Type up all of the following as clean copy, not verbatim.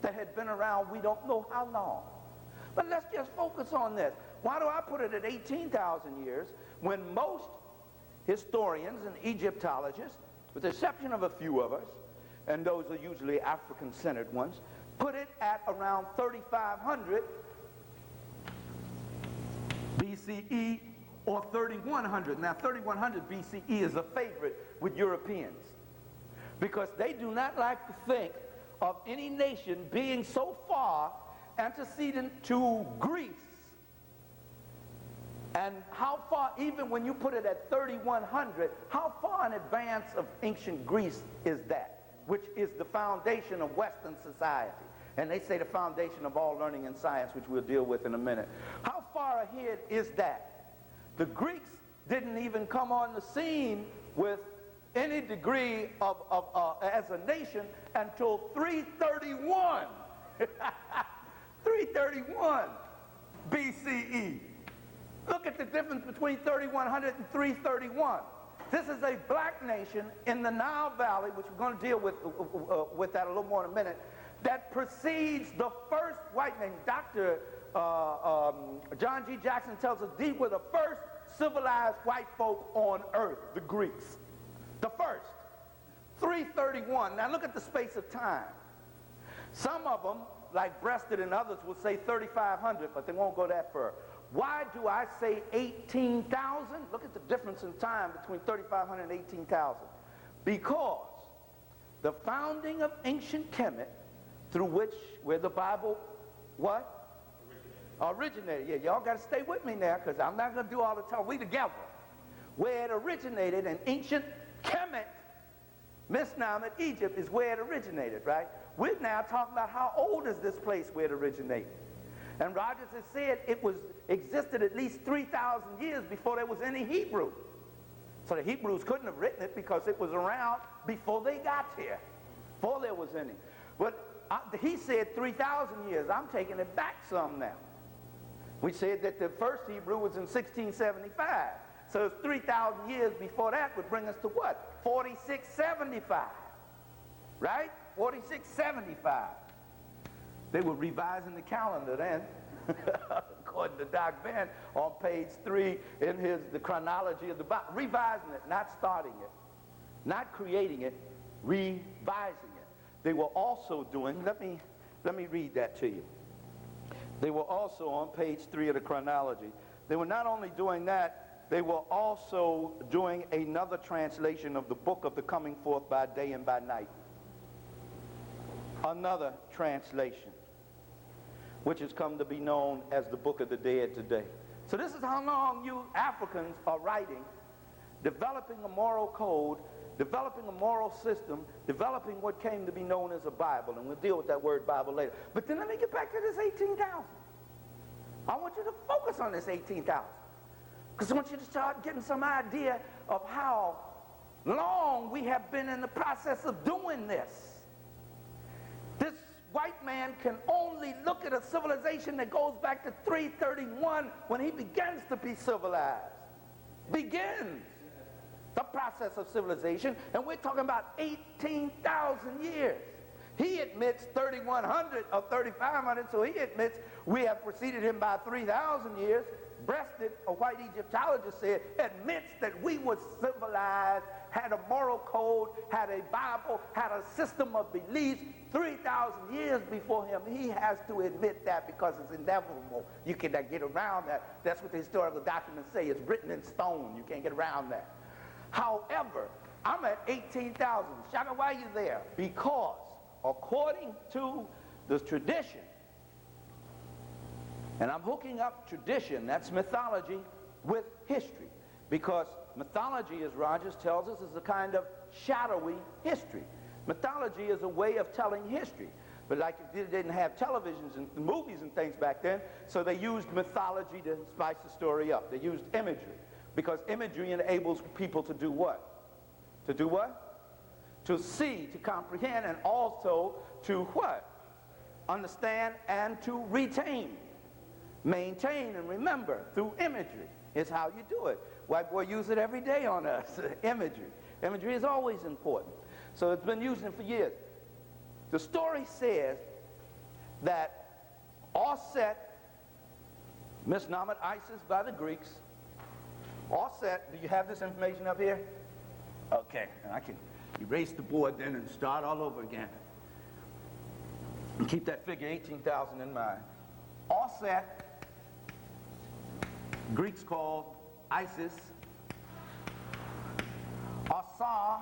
that had been around we don't know how long. But let's just focus on this. Why do I put it at 18,000 years when most historians and Egyptologists, with the exception of a few of us, and those are usually African-centered ones, put it at around 3,500 BCE or 3,100. Now 3,100 BCE is a favorite with Europeans because they do not like to think of any nation being so far antecedent to Greece. And how far, even when you put it at 3,100, how far in advance of ancient Greece is that, which is the foundation of Western society? And they say the foundation of all learning and science, which we'll deal with in a minute. How far ahead is that? The Greeks didn't even come on the scene with any degree of as a nation until 331. 331 BCE. Look at the difference between 3,100 and 331. This is a black nation in the Nile Valley, which we're going to deal with that a little more in a minute, that precedes the first white nation. Dr. John G. Jackson tells us these were the first civilized white folk on earth, the Greeks. The first. 331. Now look at the space of time. Some of them, like Breasted and others, will say 3,500, but they won't go that far. Why do I say 18,000? Look at the difference in time between 3,500 and 18,000. Because the founding of ancient Kemet, through which, where the Bible, what? Originated. Yeah, y'all got to stay with me now, because I'm not going to do all the time. We together. Where it originated in ancient Kemet, Misnam, Egypt, is where it originated, right? We're now talking about how old is this place where it originated. And Rogers has said it existed at least 3,000 years before there was any Hebrew. So the Hebrews couldn't have written it because it was around before they got here, before there was any. But he said 3,000 years. I'm taking it back some now. We said that the first Hebrew was in 1675. So it's 3,000 years before that would bring us to what? 4675. Right? 4675. They were revising the calendar then, according to Doc Ben, on page 3 in the chronology of the Bible. Revising it, not starting it, not creating it, revising it. They were also doing, let me read that to you. They were also on page 3 of the chronology. They were not only doing that, they were also doing another translation of the book of the coming forth by day and by night. Another translation, which has come to be known as the Book of the Dead today. So this is how long you Africans are writing, developing a moral code, developing a moral system, developing what came to be known as a Bible. And we'll deal with that word Bible later. But then let me get back to this 18,000. I want you to focus on this 18,000. Because I want you to start getting some idea of how long we have been in the process of doing this. This white man can only look at a civilization that goes back to 331 when he begins to be civilized. Begins the process of civilization, and we're talking about 18,000 years. He admits 3,100 or 3,500, so he admits we have preceded him by 3,000 years. Breasted, a white Egyptologist said, admits that we were civilized, had a moral code, had a Bible, had a system of beliefs 3,000 years before him. He has to admit that because it's inevitable. You cannot get around that. That's what the historical documents say. It's written in stone. You can't get around that. However, I'm at 18,000. Shaka, why are you there? Because according to the tradition, and I'm hooking up tradition, that's mythology, with history. Because mythology, as Rogers tells us, is a kind of shadowy history. Mythology is a way of telling history. But like they didn't have televisions and movies and things back then, so they used mythology to spice the story up. They used imagery. Because imagery enables people to do what? To do what? To see, to comprehend, and also to what? Understand and to retain. Maintain and remember through imagery is how you do it. White boy use it every day on us. Imagery. Imagery is always important. So it's been using it for years. The story says that Offset, misnomered Isis by the Greeks, Offset, do you have this information up here? Okay, and I can erase the board then and start all over again. And keep that figure 18,000 in mind. Offset, Greeks called Isis. Osar,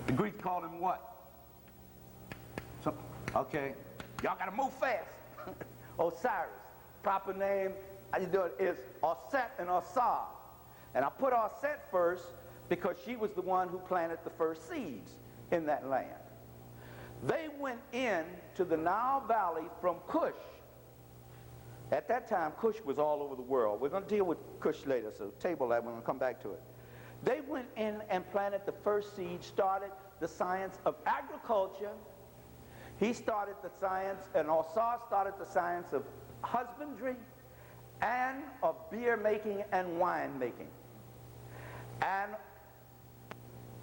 the Greeks called him what? Okay, y'all gotta move fast. Osiris, proper name, how you do it, is Osset and Osar. And I put Osset first because she was the one who planted the first seeds in that land. They went in to the Nile Valley from Cush. At that time, Cush was all over the world. We're going to deal with Cush later, so table that, we're going to come back to it. They went in and planted the first seed, started the science of agriculture. He started the science, and Osar started the science of husbandry and of beer making and wine making. And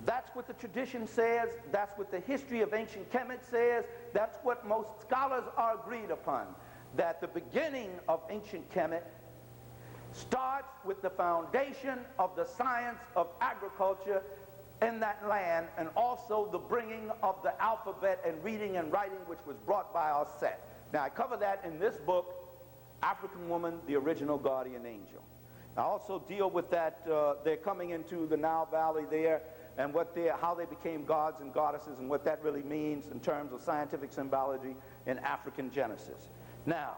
that's what the tradition says, that's what the history of ancient Kemet says, that's what most scholars are agreed upon, that the beginning of ancient Kemet starts with the foundation of the science of agriculture in that land, and also the bringing of the alphabet and reading and writing, which was brought by Osset. Now, I cover that in this book, African Woman, the Original Guardian Angel. I also deal with that, they're coming into the Nile Valley there, and how they became gods and goddesses, and what that really means in terms of scientific symbology in African Genesis. Now,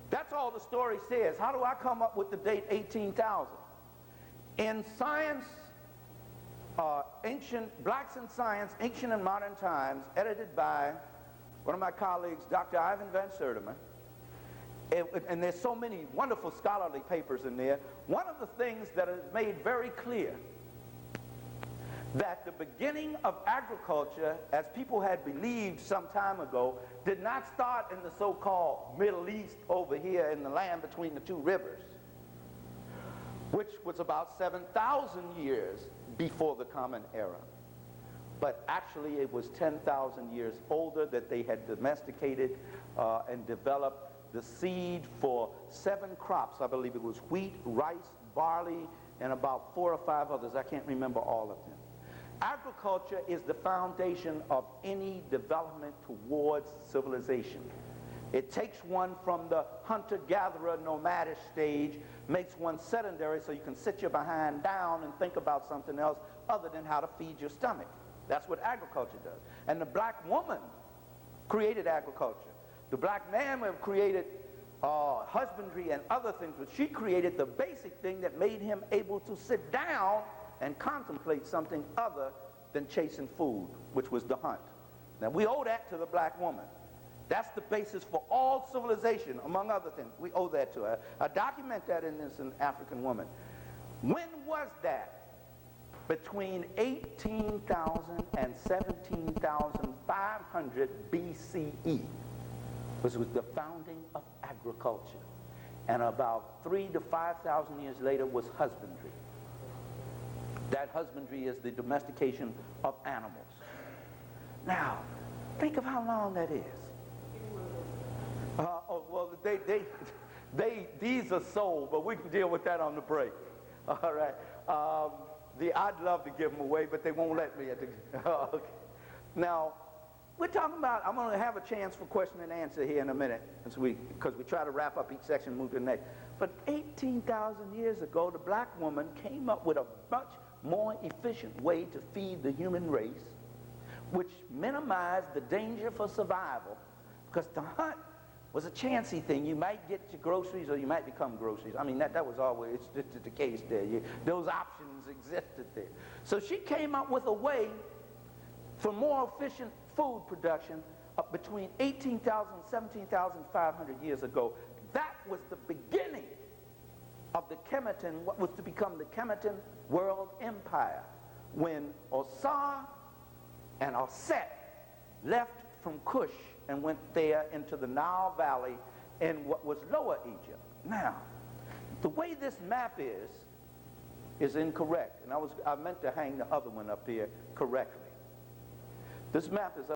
that's all the story says. How do I come up with the date 18,000? In science, Blacks in Science, Ancient and Modern Times, edited by one of my colleagues, Dr. Ivan Van Sertima, and there's so many wonderful scholarly papers in there. One of the things that is made very clear, that the beginning of agriculture, as people had believed some time ago, did not start in the so-called Middle East over here in the land between the two rivers, which was about 7,000 years before the Common Era. But actually it was 10,000 years older that they had domesticated and developed the seed for 7 crops. I believe it was wheat, rice, barley, and about 4 or 5 others. I can't remember all of them. Agriculture is the foundation of any development towards civilization. It takes one from the hunter-gatherer nomadic stage, makes one sedentary so you can sit your behind down and think about something else other than how to feed your stomach. That's what agriculture does. And the black woman created agriculture. The black man created husbandry and other things, but she created the basic thing that made him able to sit down and contemplate something other than chasing food, which was the hunt. Now, we owe that to the black woman. That's the basis for all civilization, among other things. We owe that to her. I document that in this, in African Woman. When was that? Between 18,000 and 17,500 BCE, which was the founding of agriculture. And about 3,000 to 5,000 years later was husbandry. That husbandry is the domestication of animals. Now, think of how long that is. These are sold, but we can deal with that on the break. All right. I'd love to give them away, but they won't let me. Okay. Now, we're talking about, I'm going to have a chance for question and answer here in a minute, because we try to wrap up each section and move to the next. But 18,000 years ago, the black woman came up with a much more efficient way to feed the human race, which minimized the danger for survival, because the hunt was a chancy thing. You might get your groceries or you might become groceries. I mean, that was always the case there. Those options existed there. So she came up with a way for more efficient food production up between 18,000 and 17,500 years ago. That was the beginning of the Kemetan, what was to become the Kemetan World Empire, when Osar and Osset left from Cush and went there into the Nile Valley in what was Lower Egypt. Now, the way this map is incorrect, and I meant to hang the other one up here correctly. This map is